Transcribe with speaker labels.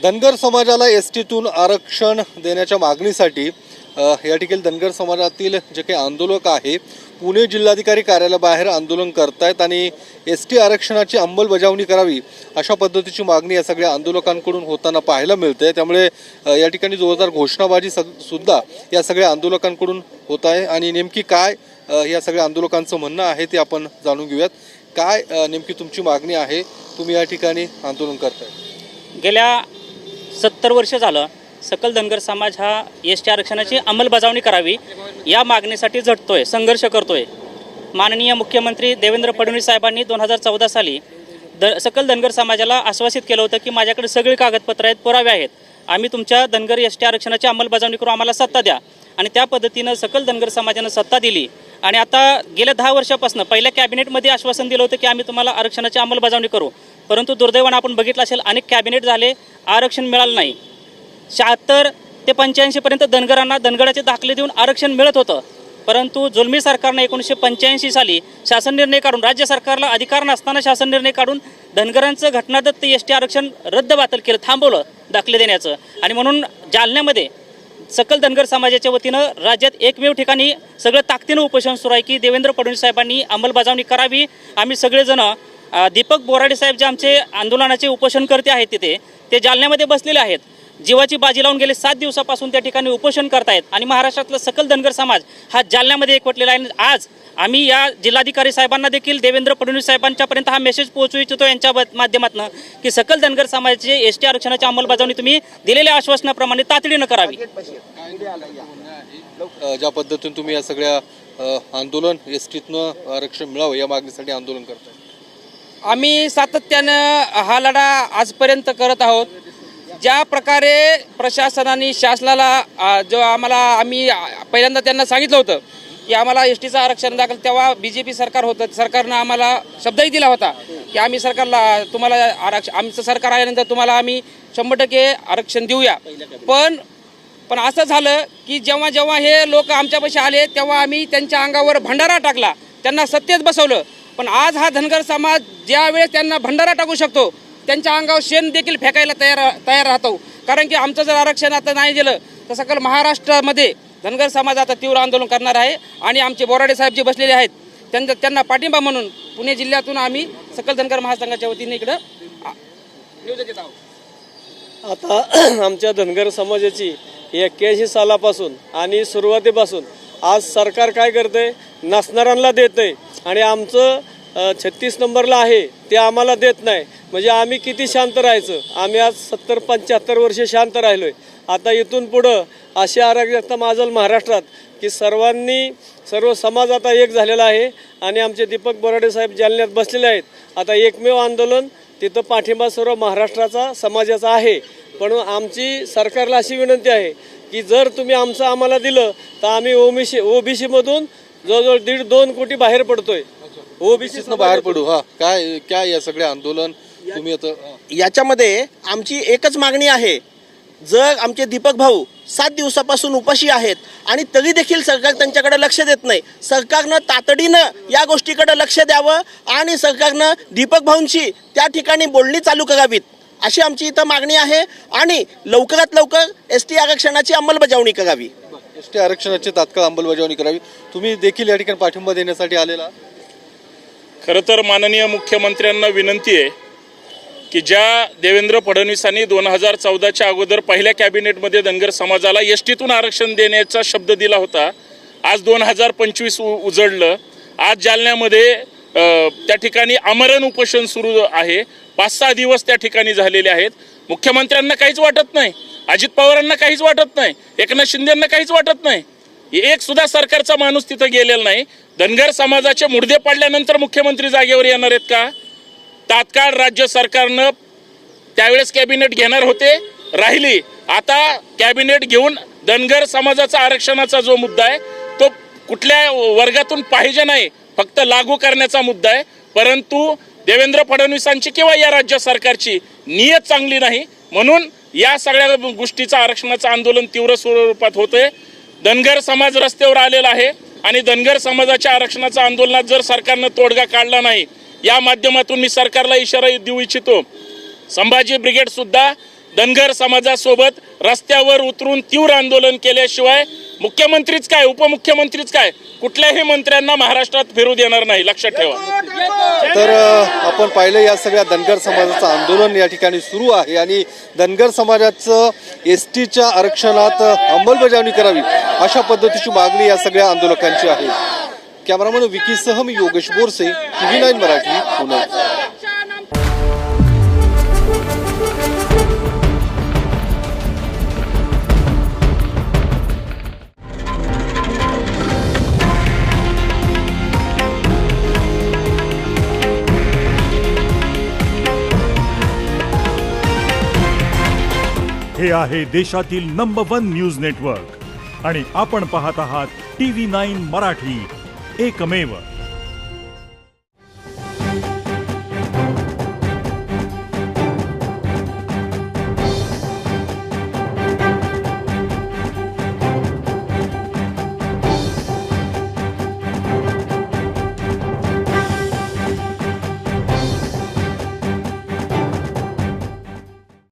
Speaker 1: धनगर समाजाला एसटीतून आरक्षण देण्याच्या मागणीसाठी या ठिकाणी धनगर समाजातील जे काही आंदोलक आहे पुणे जिल्हाधिकारी कार्यालयाबाहेर आंदोलन करतायत आणि एसटी आरक्षणाची अंमलबजावणी करावी अशा पद्धतीची मागणी या सगळ्या आंदोलकांकडून होताना पाहायला मिळते। त्यामुळे या ठिकाणी जोरदार घोषणाबाजी सुद्धा या सगळ्या आंदोलकांकडून होत आहे आणि नेमकी काय या सगळ्या आंदोलकांचं म्हणणं आहे ते आपण जाणून घेऊयात। काय नेमकी तुमची मागणी आहे, तुम्ही या ठिकाणी आंदोलन करताय?
Speaker 2: गेल्या 70 वर्ष झालं सकल धनगर समाज हा एसटी आरक्षणाची अंमलबजावणी करावी या मागणीसाठी झटतोय, संघर्ष करतोय। माननीय मुख्यमंत्री देवेंद्र फडणवीस साहेबांनी 2014 साली सकल धनगर समाजाला आश्वासित केलं होतं की माझ्याकडे सगळी कागदपत्र आहेत, पुरावे आहेत, आम्ही तुमच्या धनगर एसटी आरक्षणाची अंमलबजावणी करू, आम्हाला सत्ता द्या। आणि त्या पद्धतीनं सकल धनगर समाजानं सत्ता दिली आणि आता गेल्या 10 वर्षापासून पहिल्या कॅबिनेटमध्ये आश्वासन दिलं होतं की आम्ही तुम्हाला आरक्षणाची अंमलबजावणी करू, परंतु दुर्दैवानं आपण बघितलं असेल अनेक कॅबिनेट झाले, आरक्षण मिळालं नाही। 76 ते 85 पर्यंत धनगरांना धनगराचे दाखले देऊन आरक्षण मिळत होतं, परंतु जुलमी सरकारनं 1985 साली शासन निर्णय काढून, राज्य सरकारला अधिकार नसताना शासन निर्णय काढून धनगरांचं घटनादत्त एसटी आरक्षण रद्दबातल केलं, थांबवलं दाखले देण्याचं। आणि म्हणून जालन्यामध्ये सकल धनगर समाजाच्या वतीनं राज्यात एकमेव ठिकाणी सगळं ताकदीनं उपोषण सुरू आहे की देवेंद्र फडणवीस साहेबांनी अंमलबजावणी करावी। आम्ही सगळेजण दीपक बोराडे साहेब जे आमचे आंदोलनाचे उपोषणकर्ते आहेत तिथे ते जालन्यामध्ये बसलेले आहेत, जीवाची बाजी लावून गेले 7 दिवसापासून त्या ठिकाणी उपोषण करतायत आणि महाराष्ट्रातला सकल धनगर समाज हा जालन्यामध्ये एकवटलेला आहे। आज आम्ही या जिल्हाधिकारी साहेबांना देखील देवेंद्र फडणवीस साहेबांच्यापर्यंत हा मेसेज पोहोचवू इच्छितो यांच्या माध्यमातून की सकल धनगर समाजाचे एसटी आरक्षणाची अंमलबजावणी तुम्ही दिलेल्या आश्वासनाप्रमाणे तातडीनं करावी।
Speaker 1: ज्या पद्धतीने तुम्ही या सगळ्या आंदोलन एसटीतनं आरक्षण मिळावं या मागणीसाठी आंदोलन करताय,
Speaker 3: आम्ही सातत्यानं हा लढा आजपर्यंत करत आहोत। ज्या प्रकारे प्रशासनाने शासनाला जो आम्ही पहिल्यांदा त्यांना सांगितलं होतं की आम्हाला एस टीचं आरक्षण दाखल, तेव्हा BJP सरकार होतं, सरकारनं आम्हाला शब्दही दिला होता की आम्ही सरकारला तुम्हाला आमचं सरकार आल्यानंतर तुम्हाला आम्ही 100% आरक्षण देऊया। पण असं झालं की जेव्हा जेव्हा हे लोक आमच्यापाशी आले तेव्हा आम्ही त्यांच्या अंगावर भंडारा टाकला, त्यांना सत्तेत बसवलं। पण आज हा धनगर समाज ज्या वेळेस त्यांना भंडारा टाकू शकतो त्यांच्या अंगावर शेण देखील फेकायला तयार राहतो, कारण की आमचं जर आरक्षण आता नाही दिलं तर सकल महाराष्ट्रामध्ये धनगर समाज आता तीव्र आंदोलन करणार आहे। आणि आमचे बोराडे साहेब जे बसलेले आहेत त्यांना पाठिंबा म्हणून पुणे जिल्ह्यातून आम्ही सकल धनगर महासंघाच्या वतीने इकडं निवेदन देत आहोत।
Speaker 4: आता आमच्या धनगर समाजाची 81 सालापासून आणि सुरुवातीपासून आज सरकार काय करते, नसणाऱ्यांना देते आणि आमचं 36 नंबरला आहे ते आम्हाला देत नाही, म्हणजे आम्ही किती शांत राहायचं? आम्ही आज 70-75 वर्ष शांत राहिलोय। आता इथून पुढं अशी अराजकता माजल महाराष्ट्रात की सर्व समाज आता एक झालेला आहे आणि आमचे दीपक बोराडे साहेब जालन्यात बसलेले आहेत। आता एकमेव आंदोलन तिथं पाठिंबा सर्व महाराष्ट्राचा समाजाचा आहे, पण आमची सरकारला अशी विनंती आहे की जर तुम्ही आम्हाला दिलं तर आम्ही ओबीसी मधून जवळजवळ 1.5-2 कोटी बाहेर पडतोय,
Speaker 1: ओबीसीतनं बाहेर पडू। काय या सगळे आंदोलन तुम्ही आता
Speaker 5: याच्यामध्ये आमची एकच मागणी आहे, जर आमचे दीपक भाऊ 7 दिवसापासून उपाशी आहेत आणि तरी देखील सरकार त्यांच्याकडे लक्ष देत नाही, सरकारनं तातडीनं या गोष्टीकडे लक्ष द्यावं आणि सरकारनं दीपक भाऊंची त्या ठिकाणी बोलणी चालू करावीत अशी आमची इथं मागणी आहे आणि लवकरात लवकर एसटी आरक्षणाची अंमलबजावणी करावी।
Speaker 1: एसटी आरक्षणाची तात्काळ अंमलबजावणी करावी। तुम्ही देखील या ठिकाणी पाठिंबा देण्यासाठी आलेला?
Speaker 6: खरं तर माननीय मुख्यमंत्र्यांना विनंती आहे की ज्या देवेंद्र फडणवीसांनी 2014च्या अगोदर पहिल्या कॅबिनेटमध्ये धनगर समाजाला एसटीतून आरक्षण देण्याचा शब्द दिला होता, आज 2025 उजळलं। आज जालन्यामध्ये त्या ठिकाणी आमरण उपोषण सुरू आहे, 5-6 दिवस त्या ठिकाणी झालेले आहेत। मुख्यमंत्र्यांना काहीच वाटत नाही, अजित पवारांना काहीच वाटत नाही, एकनाथ शिंदेंना काहीच वाटत नाही, एक सुद्धा सरकारचा माणूस तिथं गेलेला नाही। धनगर समाजाचे मुडदे पाडल्यानंतर मुख्यमंत्री जागेवर येणार आहेत का? तात्काळ राज्य सरकारनं त्यावेळेस कॅबिनेट घेणार होते, राहिली। आता कॅबिनेट घेऊन धनगर समाजाचा आरक्षणाचा जो मुद्दा आहे तो कुठल्या वर्गातून पाहिजे नाही, फक्त लागू करण्याचा मुद्दा आहे। परंतु देवेंद्र फडणवीसांची किंवा या राज्य सरकारची नियत चांगली नाही, म्हणून या सगळ्या गोष्टीचं आरक्षणाचं आंदोलन तीव्र स्वरूपात होतंय। धनगर समाज रस्त्यावर आलेला आहे आणि धनगर समाजाच्या आरक्षणाच्या आंदोलनात जर सरकारनं तोडगा काढला नाही, या माध्यमातून मी सरकारला इशारा देऊ इच्छितो, संभाजी ब्रिगेड सुद्धा धनगर समाजासोबत रस्त्यावर उतरून तीव्र आंदोलन केल्याशिवाय मुख्यमंत्रीच काय उपमुख्यमंत्रीच काय कुठल्याही मंत्र्यांना महाराष्ट्रात फिरू देणार नाही, लक्षात ठेवा.
Speaker 1: तर आपण पाहिलं या सगळ्या धनगर समाजाचं आंदोलन या ठिकाणी सुरू आहे आणि धनगर समाजाचं एसटीच्या आरक्षणात अंमलबजावणी करावी अशा पद्धतीची मागणी या सगळ्या आंदोलकांची आहे. कॅमेरामन विकीसह मी योगेश बोरसे, TV9 मराठी, पुणे.
Speaker 7: हे आहे देशातील नंबर 1 न्यूज नेटवर्क आणि आपण पाहत आहात TV9 मराठी, एकमेव.